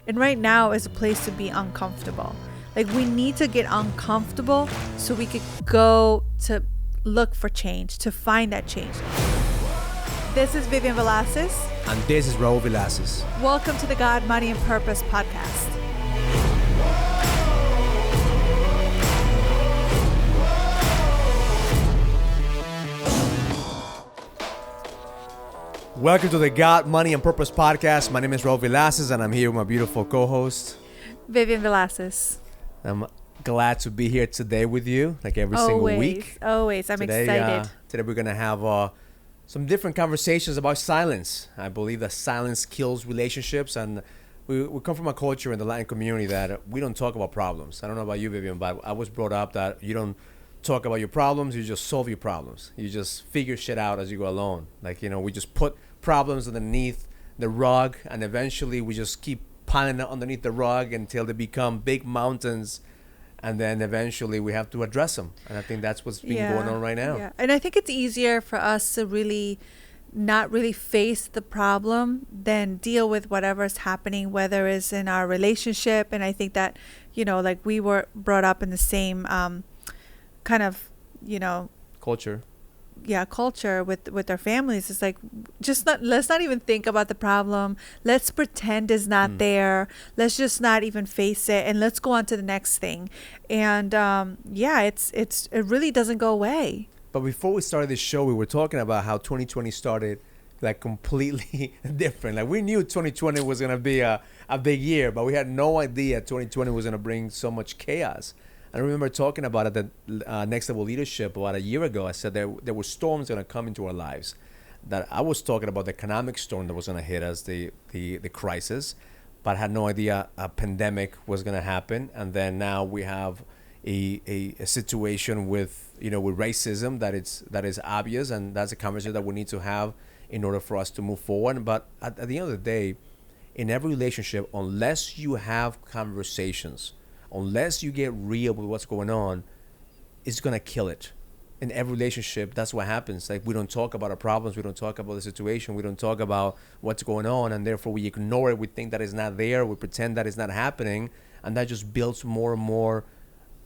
And right now is a place to be uncomfortable. Like, we need to get uncomfortable so we could go to look for change, to find that change. This is Vivian Velasquez. And this is Raul Velasquez. Welcome to the God, Money, and Purpose podcast. Welcome to the God, Money, and Purpose podcast. My name is Raul Velasquez, and I'm here with my beautiful co-host, Vivian Velasquez. I'm glad to be here today with you, like every single week. Always. I'm excited. Today we're going to have some different conversations about silence. I believe that silence kills relationships, and we come from a culture in the Latin community that we don't talk about problems. I don't know about you, Vivian, but I was brought up that you don't talk about your problems, you just solve your problems. You just figure shit out as you go along. Like, we just put problems underneath the rug, and eventually we just keep piling it underneath the rug until they become big mountains, and then eventually we have to address them. And I think that's what's been going on right now. Yeah. And I think it's easier for us to really not really face the problem than deal with whatever's happening, whether it's in our relationship. And I think that, like, we were brought up in the same kind of, Culture with our families. It's like, let's not even think about the problem. Let's pretend it's not there. Let's just not even face it, and let's go on to the next thing. And it really doesn't go away. But before we started this show, we were talking about how 2020 started like completely different. Like, we knew 2020 was going to be a big year, but we had no idea 2020 was going to bring so much chaos. I remember talking about it at Next Level Leadership about a year ago. I said there were storms going to come into our lives. That I was talking about the economic storm that was going to hit us, the crisis, but I had no idea a pandemic was going to happen. And then now we have a situation with with racism that is obvious, and that's a conversation that we need to have in order for us to move forward. But at the end of the day, in every relationship, unless you have conversations, unless you get real with what's going on, it's going to kill it. In every relationship, that's what happens. Like, we don't talk about our problems. We don't talk about the situation. We don't talk about what's going on. And therefore, we ignore it. We think that it's not there. We pretend that it's not happening. And that just builds more and more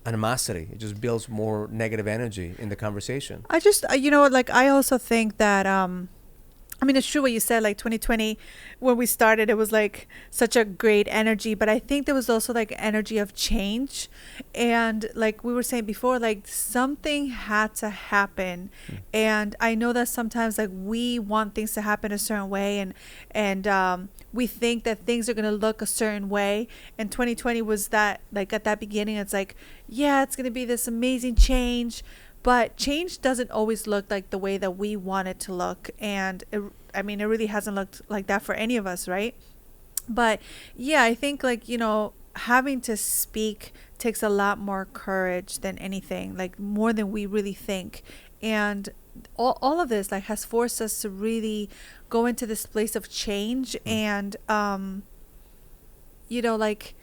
animosity. It just builds more negative energy in the conversation. I just, I also think that, it's true what you said. Like, 2020, when we started, it was like such a great energy, but I think there was also like energy of change. And like we were saying before, like, something had to happen. And I know that sometimes, like, we want things to happen a certain way, and we think that things are going to look a certain way. And 2020 was that, like, at that beginning, it's like, yeah, it's going to be this amazing change. But change doesn't always look like the way that we want it to look. And it really hasn't looked like that for any of us, right? But yeah, I think, like, having to speak takes a lot more courage than anything, like more than we really think. And all of this, like, has forced us to really go into this place of change. And, like,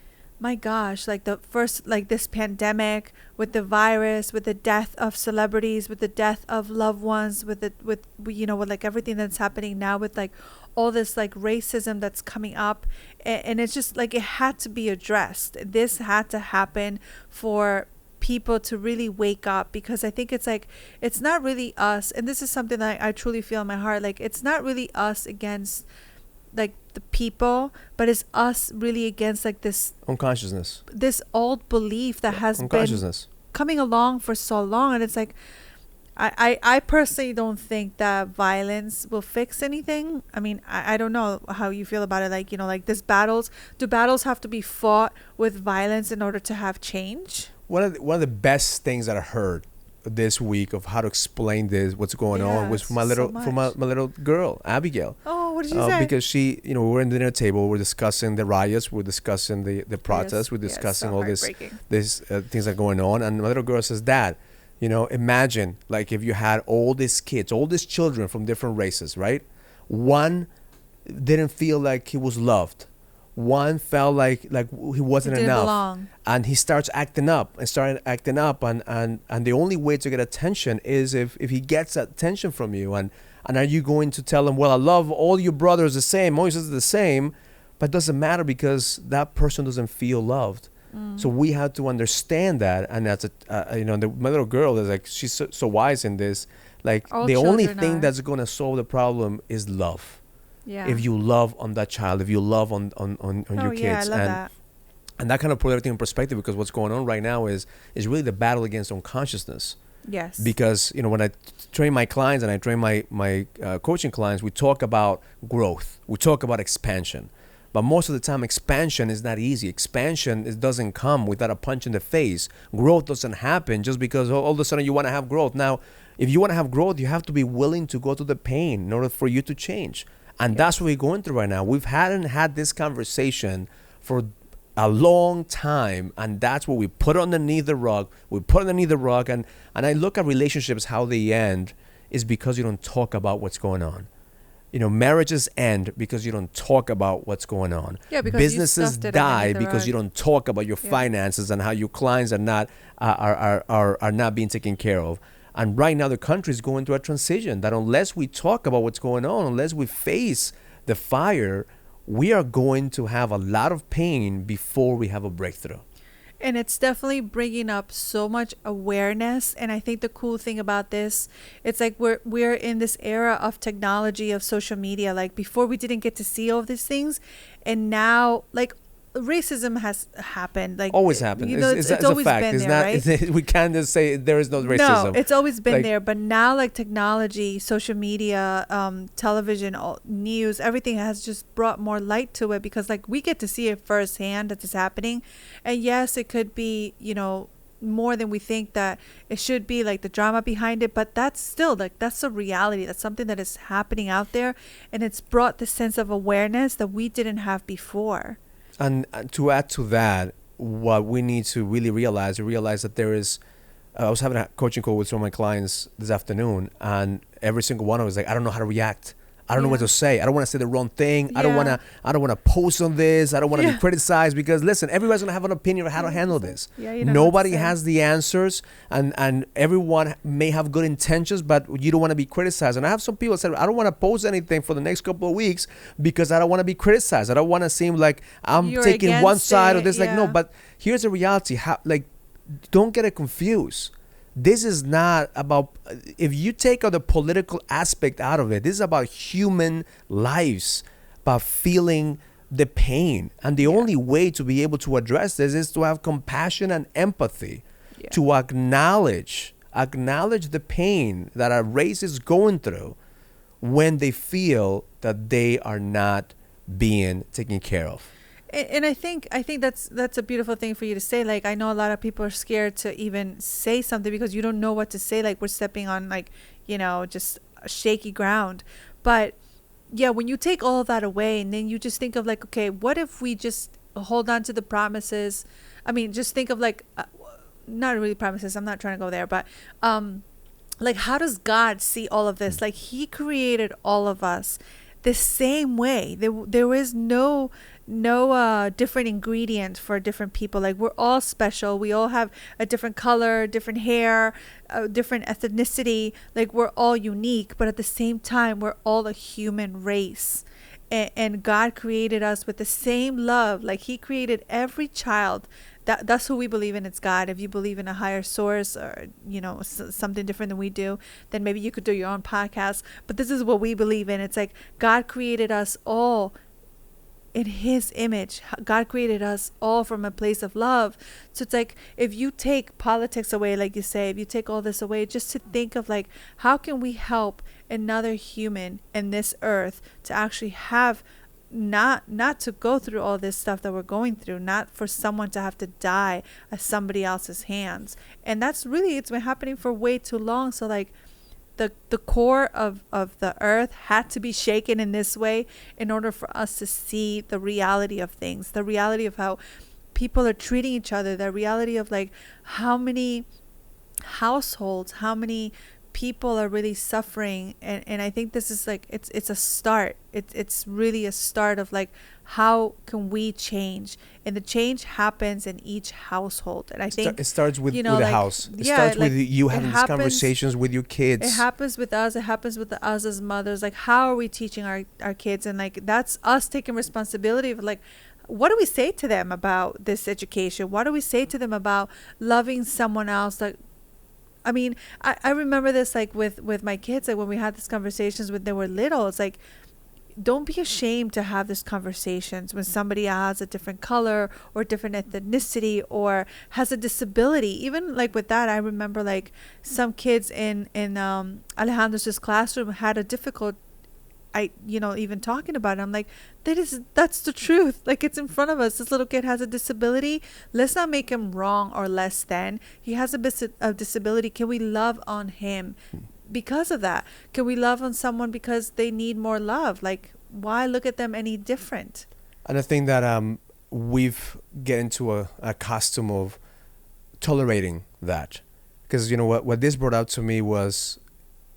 my gosh, like the first, like this pandemic with the virus, with the death of celebrities, with the death of loved ones, with like everything that's happening now, with like all this like racism that's coming up. And it's just like, it had to be addressed. This had to happen for people to really wake up, because I think it's like, it's not really us. And this is something that I truly feel in my heart. Like, it's not really us against like the people, but it's us really against like this unconsciousness, this old belief that has been coming along for so long. And it's like, I personally don't think that violence will fix anything. I don't know how you feel about it. Like, like do battles have to be fought with violence in order to have change? One of the best things that I heard this week of how to explain this, what's going on, was from my little girl, Abigail. Oh, what did you say? Because she, we were in the dinner table, we're discussing the riots, we're discussing the protests, we're discussing all these things that are going on, and my little girl says, Dad, imagine like if you had all these kids, all these children from different races, right? One didn't feel like he was loved. One felt like he wasn't enough, belong. And he starts acting up, and the only way to get attention is if he gets attention from you. And are you going to tell him, well, I love all your brothers the same, all your sisters the same, but it doesn't matter because that person doesn't feel loved. So we have to understand that. And that's my little girl is like, she's so wise in this. Like All the only children thing are. that's going to solve the problem is love. Yeah. If you love on that child, if you love on your kids. Yeah, I love that. And that kind of put everything in perspective, because what's going on right now is really the battle against unconsciousness. Yes. Because, when I train my clients and I train my coaching clients, we talk about growth. We talk about expansion. But most of the time, expansion is not easy. Expansion doesn't come without a punch in the face. Growth doesn't happen just because all of a sudden you want to have growth. Now, if you want to have growth, you have to be willing to go through the pain in order for you to change. And that's what we're going through right now. Hadn't had this conversation for a long time, and that's what we put underneath the rug. And I look at relationships, how they end is because you don't talk about what's going on. Marriages end because you don't talk about what's going on. Yeah, because businesses die because you don't talk about your Yeah. finances and how your clients are not being taken care of. And right now the country is going through a transition that unless we talk about what's going on, unless we face the fire, we are going to have a lot of pain before we have a breakthrough. And it's definitely bringing up so much awareness. And I think the cool thing about this, it's like we're in this era of technology, of social media. Like before, we didn't get to see all of these things, and now like racism has happened. Like Always happened. It's always a fact. been It's there, not. right? We can't just say there is no racism. No, it's always been Like- there. But now, like technology, social media, television, news, everything has just brought more light to it, because like we get to see it firsthand that it's happening. And yes, it could be, more than we think that it should be, like the drama behind it. But that's still like, that's a reality. That's something that is happening out there. And it's brought the sense of awareness that we didn't have before. And to add to that, what we need to really realize that there is, I was having a coaching call with some of my clients this afternoon, and every single one of them was like, I don't know how to react. I don't know what to say. I don't want to say the wrong thing. I don't want to post on this. I don't want to be criticized, because listen, everybody's going to have an opinion of how to handle this. Yeah, you don't know what to Nobody say. has the answers, and everyone may have good intentions, but you don't want to be criticized. And I have some people that said, I don't want to post anything for the next couple of weeks because I don't want to be criticized. I don't want to seem like I'm You're taking one against side of it, this. Like, no, yeah. but here's the reality. Don't get it confused. This is not about, if you take out the political aspect out of it, this is about human lives, about feeling the pain. And the only way to be able to address this is to have compassion and empathy, to acknowledge the pain that a race is going through when they feel that they are not being taken care of. And I think that's a beautiful thing for you to say. Like, I know a lot of people are scared to even say something because you don't know what to say. Like, we're stepping on just shaky ground. But yeah, when you take all of that away and then you just think of like, okay, what if we just hold on to the promises? I mean, just think of like, not really promises. I'm not trying to go there, but like, how does God see all of this? Like, He created all of us the same way. There is no different ingredient for different people. Like, we're all special. We all have a different color, different hair, different ethnicity. Like, we're all unique, but at the same time, we're all a human race. And God created us with the same love. Like, He created every child. That's who we believe in. It's God. If you believe in a higher source or, something different than we do, then maybe you could do your own podcast. But this is what we believe in. It's like God created us all in His image. God created us all from a place of love. So it's like, if you take politics away, like you say, if you take all this away, just to think of like, how can we help another human in this earth to actually have not to go through all this stuff that we're going through, not for someone to have to die at somebody else's hands. And that's really, it's been happening for way too long. So like, the core of the earth had to be shaken in this way in order for us to see the reality of things, the reality of how people are treating each other, the reality of like how many households, how many people are really suffering. And I think this is like, it's a start. It's really a start of like how can we change? And the change happens in each household. And I think it starts with, you know, with the like, house. It yeah, starts like, with you having it these happens, conversations with your kids. it happens with us. It happens with us as mothers. Like, how are we teaching our kids? And like, that's us taking responsibility of like, what do we say to them about this education? What do we say to them about loving someone else? Like, I mean, I remember this like with my kids, like when we had these conversations when they were little. It's like, don't be ashamed to have these conversations when somebody has a different color or different ethnicity or has a disability. Even like with that, I remember like some kids in Alejandro's classroom had a difficult, even talking about it. I'm like, that's the truth. Like, it's in front of us. This little kid has a disability. Let's not make him wrong or less than. He has a disability. Can we love on him because of that? Can we love on someone because they need more love? Like, why look at them any different? And I think that we've get into a custom of tolerating that, because what this brought out to me was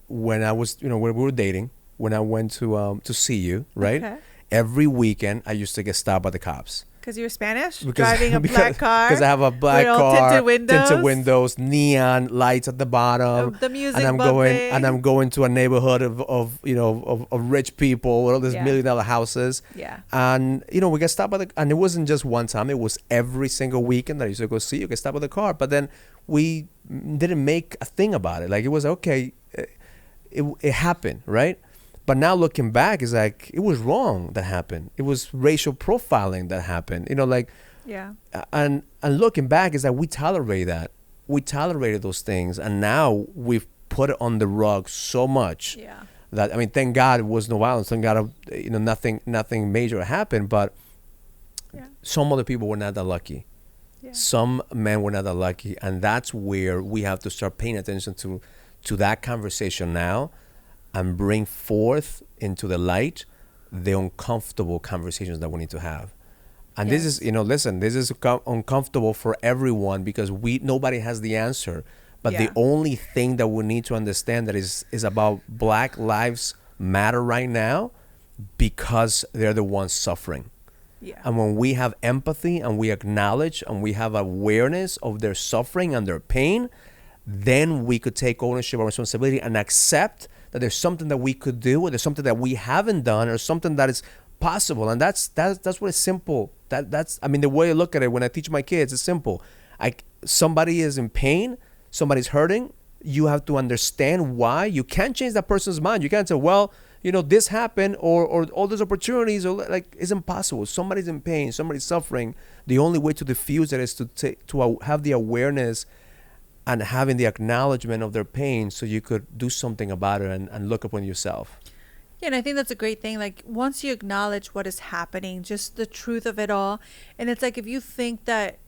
when I was when we were dating, when I went to see you, right? Okay. Every weekend I used to get stopped by the cops. Because you're Spanish? Driving a black car? Because I have a black car, tinted windows, neon lights at the bottom. The music and I'm bumping. going to a neighborhood of rich people with all these $1 million houses. Yeah. And we get stopped and it wasn't just one time, it was every single weekend that I used to go see you, get stopped by the car. But then we didn't make a thing about it. Like, it was okay, it happened, right? But now looking back, it's like, it was wrong that happened. It was racial profiling that happened. Yeah. And looking back, is that we tolerate that. We tolerated those things, and now we've put it on the rug so much that, I mean, thank God it was no violence. Thank God, nothing major happened. But some other people were not that lucky. Yeah. Some men were not that lucky, and that's where we have to start paying attention to that conversation now, and bring forth into the light the uncomfortable conversations that we need to have. And this is, listen, this is uncomfortable for everyone, because nobody has the answer. But the only thing that we need to understand that is about Black Lives Matter right now, because they're the ones suffering. Yeah. And when we have empathy and we acknowledge and we have awareness of their suffering and their pain, then we could take ownership and responsibility and accept that there's something that we could do, or there's something that we haven't done, or something that is possible. And that's what is simple. That's I mean, the way I look at it when I teach my kids, it's simple. Somebody is in pain, somebody's hurting. You have to understand why. You can't change that person's mind. You can't say, well, this happened, or all those opportunities, or like, it's impossible. Somebody's in pain, somebody's suffering. The only way to diffuse that is to have the awareness and having the acknowledgement of their pain, so you could do something about it and look upon yourself. Yeah, and I think that's a great thing. Like, once you acknowledge what is happening, just the truth of it all, and it's like, if you think that,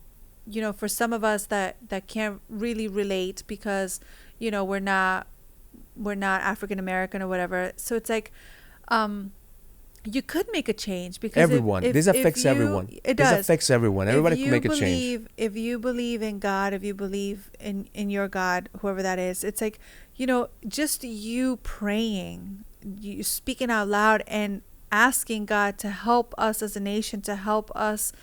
for some of us that can't really relate because, we're not African American or whatever. So it's like, you could make a change, because everyone. This affects everyone. It does. This affects everyone. Everybody can make a change. If you believe in God, if you believe in your God, whoever that is, it's like, just you praying, you speaking out loud and asking God to help us as a nation, to help us,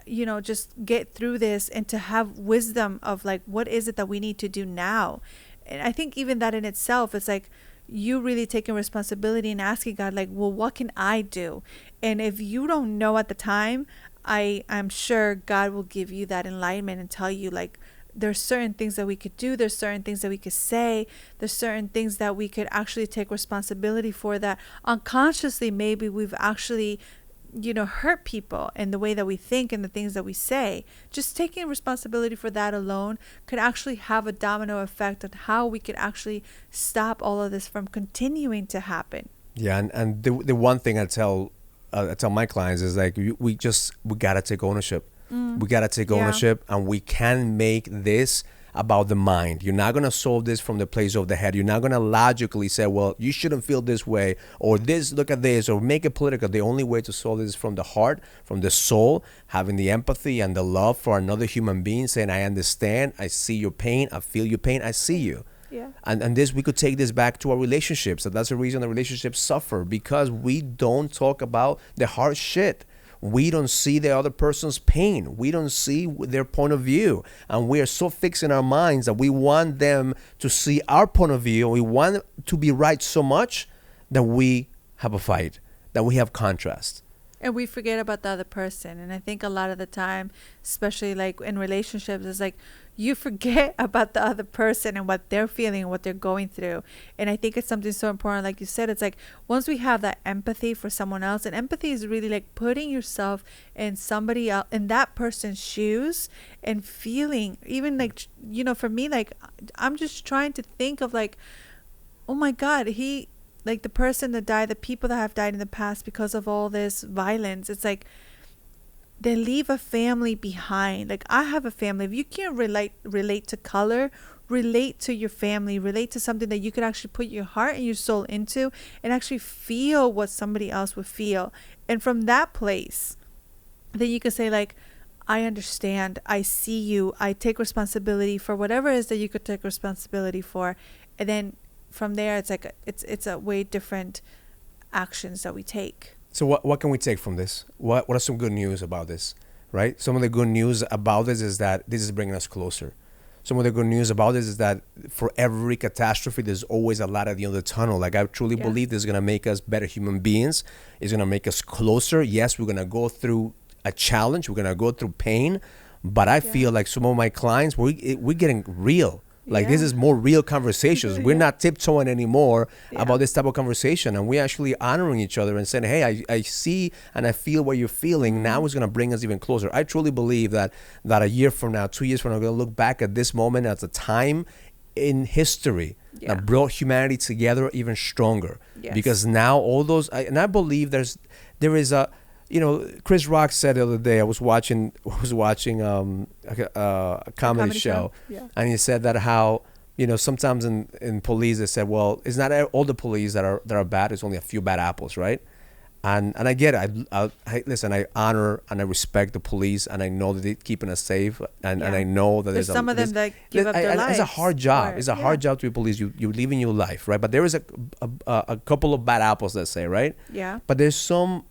just get through this, and to have wisdom of like, what is it that we need to do now? And I think even that in itself, it's like, you really taking responsibility and asking God, like, well, what can I do? And if you don't know at the time, I'm sure God will give you that enlightenment and tell you, like, there's certain things that we could do. There's certain things that we could say. There's certain things that we could actually take responsibility for, that unconsciously maybe we've actually, hurt people in the way that we think and the things that we say. Just taking responsibility for that alone could actually have a domino effect on how we could actually stop all of this from continuing to happen. Yeah, and the one thing I tell my clients is like, we gotta take ownership. We gotta take ownership, and we can make this about the mind. You're not going to solve this from the place of the head. You're not going to logically say, well, you shouldn't feel this way, or this, look at this, or make it political. The only way to solve this is from the heart, from the soul, having the empathy and the love for another human being, saying, I understand, I see your pain, I feel your pain, I see you. Yeah. And this, we could take this back to our relationships. So that's the reason the relationships suffer, because we don't talk about the hard shit. we don't see the other person's pain. We don't see their point of view. And we are so fixed in our minds that we want them to see our point of view. We want to be right so much that we have a fight, that we have contrast. And we forget about the other person. And I think a lot of the time, especially like in relationships, it's like you forget about the other person and what they're feeling and what they're going through. And I think it's something so important. Like you said, it's like once we have that empathy for someone else, and empathy is really like putting yourself in somebody else, in that person's shoes, and feeling, even like, you know, for me, like I'm just trying to think of like, oh my God, like the person that died, the people that have died in the past because of all this violence, it's like they leave a family behind. Like I have a family. If you can't relate to color, relate to your family, relate to something that you could actually put your heart and your soul into and actually feel what somebody else would feel. And from that place, then you can say like, I understand, I see you, I take responsibility for whatever it is that you could take responsibility for. And then from there, it's like it's a way different actions that we take. So what can we take from this? What are some good news about this, right? Some of the good news about this is that this is bringing us closer. Some of the good news about this is that for every catastrophe, there's always a light at the end of the tunnel. Like I truly believe this is going to make us better human beings. It's going to make us closer. Yes, we're going to go through a challenge. We're going to go through pain. But I feel like some of my clients, we're getting real. Like this is more real conversations. We're not tiptoeing anymore about this type of conversation. And we're actually honoring each other and saying, hey, I see and I feel what you're feeling. Now it's going to bring us even closer. I truly believe that a year from now, 2 years from now, we're going to look back at this moment as a time in history that brought humanity together even stronger. Yes. Because now all those, and I believe there is a, you know, Chris Rock said the other day, I was watching a comedy show. Yeah. And he said that how, you know, sometimes in police they said, well, it's not all the police that are bad. It's only a few bad apples, right? And I get it. I listen, I honor and I respect the police, and I know that they're keeping us safe, and I know that there's some of them that give up their lives. It's a hard job. It's a hard job to be police. You're living your life, right? But there is a couple of bad apples, let's say, right? Yeah. But there's some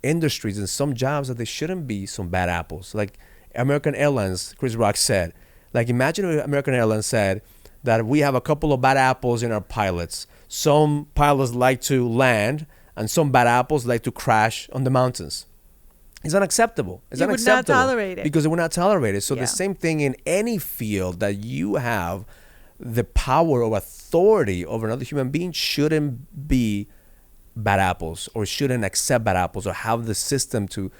industries and some jobs that there shouldn't be some bad apples. Like American Airlines, Chris Rock said, like imagine if American Airlines said that we have a couple of bad apples in our pilots. Some pilots like to land and some bad apples like to crash on the mountains. It's unacceptable. It's unacceptable. You would not tolerate it. Because it would not tolerate it. So the same thing in any field that you have the power or authority over another human being shouldn't be bad apples, or shouldn't accept bad apples, or have the system to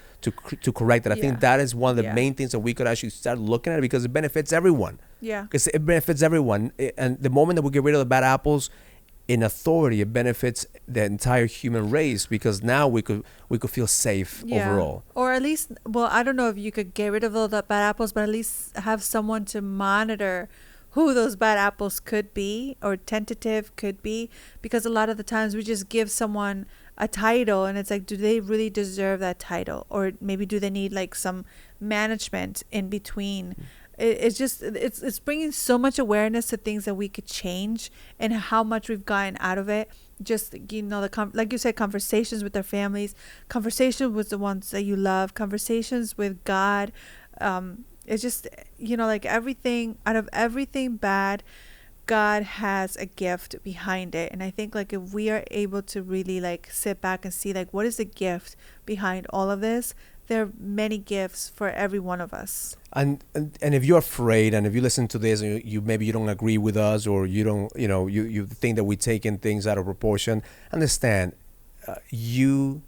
correct it. I think that is one of the main things that we could actually start looking at, because it benefits everyone. Yeah. Because it benefits everyone. And the moment that we get rid of the bad apples in authority, it benefits the entire human race, because now we could feel safe overall. Or at least, well, I don't know if you could get rid of all the bad apples, but at least have someone to monitor who those bad apples could be, or tentative could be, because a lot of the times we just give someone a title and it's like, do they really deserve that title? Or maybe do they need like some management in between? It's bringing so much awareness to things that we could change, and how much we've gotten out of it. Just, you know, like you said, conversations with our families, conversations with the ones that you love, conversations with God. It's just, you know, like everything, out of everything bad, God has a gift behind it. And I think like if we are able to really like sit back and see like what is the gift behind all of this, there are many gifts for every one of us. And if you're afraid, and if you listen to this and you maybe you don't agree with us, or you don't, you know, you think that we're taking things out of proportion, understand, you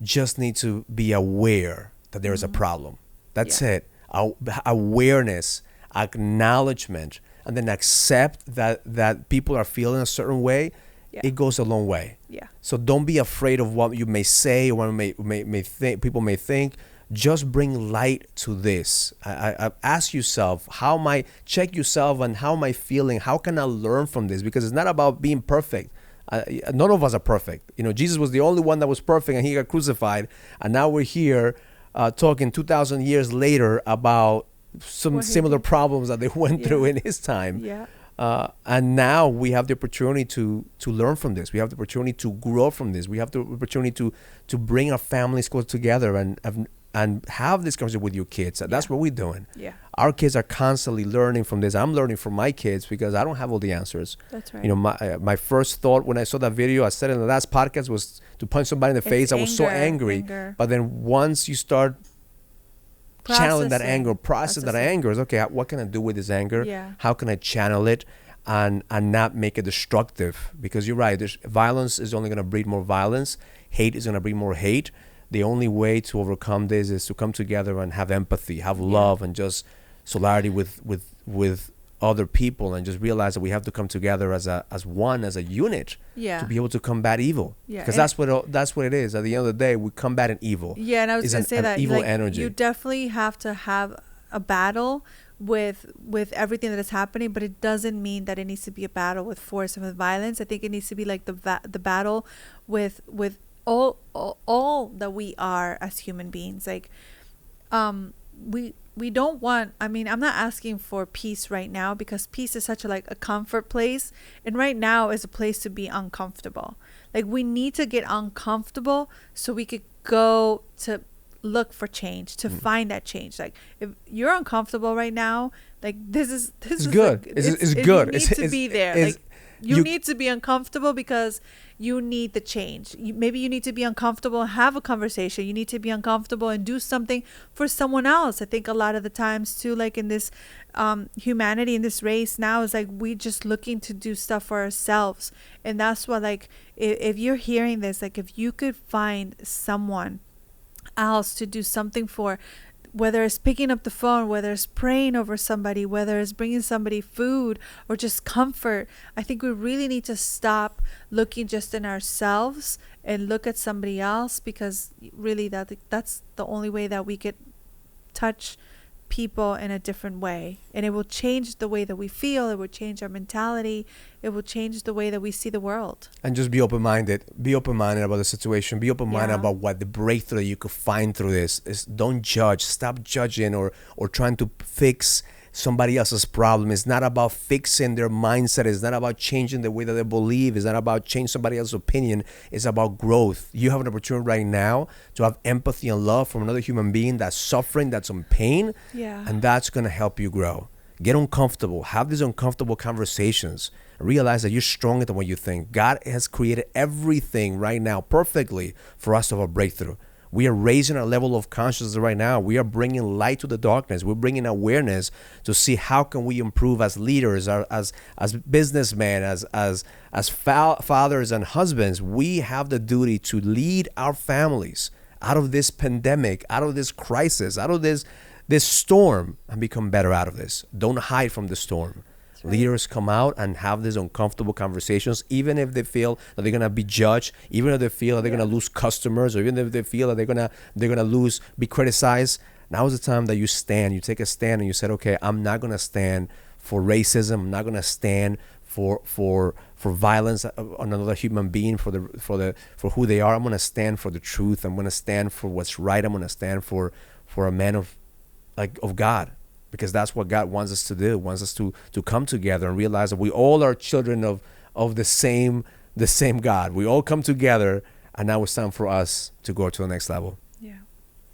just need to be aware that there is a problem. That's it. Awareness, acknowledgement, and then accept that people are feeling a certain way. It goes a long way. So don't be afraid of what you may say, or what may think, people may think. Just bring light to this. I ask yourself, check yourself, and how am I feeling? How can I learn from this? Because it's not about being perfect. None of us are perfect. You know, Jesus was the only one that was perfect, and he got crucified. And now we're here talking 2,000 years later about some similar problems that they went through in his time. And now we have the opportunity to learn from this. We have the opportunity to grow from this. We have the opportunity to bring our families close together and have this conversation with your kids. That's what we're doing. Yeah. Our kids are constantly learning from this. I'm learning from my kids because I don't have all the answers. That's right. You know, my first thought when I saw that video, I said in the last podcast, was to punch somebody in the face. I was so angry. But then once you start channeling that anger, process that anger, is okay, what can I do with this anger? Yeah. How can I channel it and not make it destructive? Because you're right, violence is only going to breed more violence. Hate is going to breed more hate. The only way to overcome this is to come together and have empathy, have love, and just solidarity with other people, and just realize that we have to come together as one, as a unit, to be able to combat evil. Because that's what it is. At the end of the day, we combat an evil. Yeah, and I was going to say that evil energy. You definitely have to have a battle with everything that is happening, but it doesn't mean that it needs to be a battle with force and with violence. I think it needs to be like the battle with all that we are as human beings. Like, we don't want, I mean, I'm not asking for peace right now, because peace is such a comfort place, and right now is a place to be uncomfortable. Like, we need to get uncomfortable so we could go to look for change, to find that change. Like, if you're uncomfortable right now, like, this is good. Like, it's good. You need to be there. Like, you need to be uncomfortable because you need the change. Maybe you need to be uncomfortable and have a conversation. You need to be uncomfortable and do something for someone else. I think a lot of the times too, like in this humanity, in this race now, is like we just looking to do stuff for ourselves. And that's why, like, if you're hearing this, like, if you could find someone else to do something for, whether it's picking up the phone, whether it's praying over somebody, whether it's bringing somebody food or just comfort, I think we really need to stop looking just in ourselves and look at somebody else, because really that's the only way that we could touch people in a different way. And it will change the way that we feel. It will change our mentality. It will change the way that we see the world. And just be open-minded. Be open-minded about the situation. Be open-minded about what the breakthrough that you could find through this is. Don't judge. Stop judging or trying to fix somebody else's problem. It's not about fixing their mindset. It's not about changing the way that they believe. It's not about changing somebody else's opinion. It's about growth. You have an opportunity right now to have empathy and love from another human being that's suffering, that's in pain. Yeah. And that's going to help you grow. Get uncomfortable. Have these uncomfortable conversations. Realize that you're stronger than what you think. God has created everything right now perfectly for us to have a breakthrough. We are raising our level of consciousness right now. We are bringing light to the darkness. We're bringing awareness to see how can we improve as leaders, as businessmen, as fathers and husbands. We have the duty to lead our families out of this pandemic, out of this crisis, out of this storm, and become better out of this. Don't hide from the storm. Right. Leaders come out and have these uncomfortable conversations, even if they feel that they're gonna be judged, even if they feel that they're gonna lose customers, or even if they feel that they're gonna be criticized. Now is the time that you stand. You take a stand and you said, okay, I'm not gonna stand for racism. I'm not gonna stand for violence on another human being, for who they are. I'm gonna stand for the truth. I'm gonna stand for what's right. I'm gonna stand for a man of God. Because that's what God wants us to do. Wants us to come together and realize that we all are children of the same God. We all come together, and now it's time for us to go to the next level. Yeah.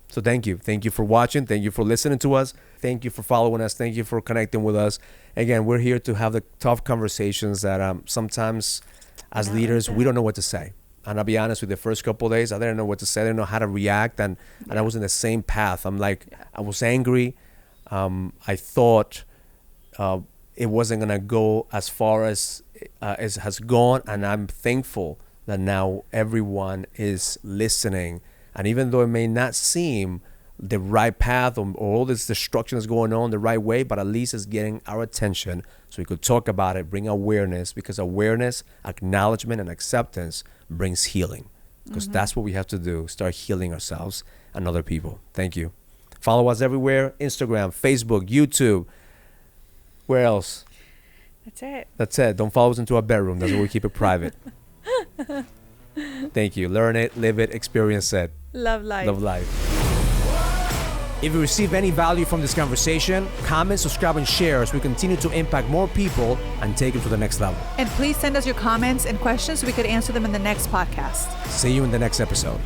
So thank you for watching. Thank you for listening to us. Thank you for following us. Thank you for connecting with us. Again, we're here to have the tough conversations that sometimes as leaders we don't know what to say. And I'll be honest, with the first couple of days, I didn't know what to say. I didn't know how to react, and I was in the same path. I was angry. I thought it wasn't gonna go as far as it has gone, and I'm thankful that now everyone is listening. And even though it may not seem the right path or all this destruction is going on the right way, but at least it's getting our attention so we could talk about it, bring awareness, because awareness, acknowledgement, and acceptance brings healing. Because that's what we have to do, start healing ourselves and other people. Thank you. Follow us everywhere: Instagram, Facebook, YouTube. Where else? That's it. Don't follow us into our bedroom. That's where we keep it private. Thank you. Learn it, live it, experience it. Love life. Love life. If you receive any value from this conversation, comment, subscribe, and share as we continue to impact more people and take it to the next level. And please send us your comments and questions so we could answer them in the next podcast. See you in the next episode.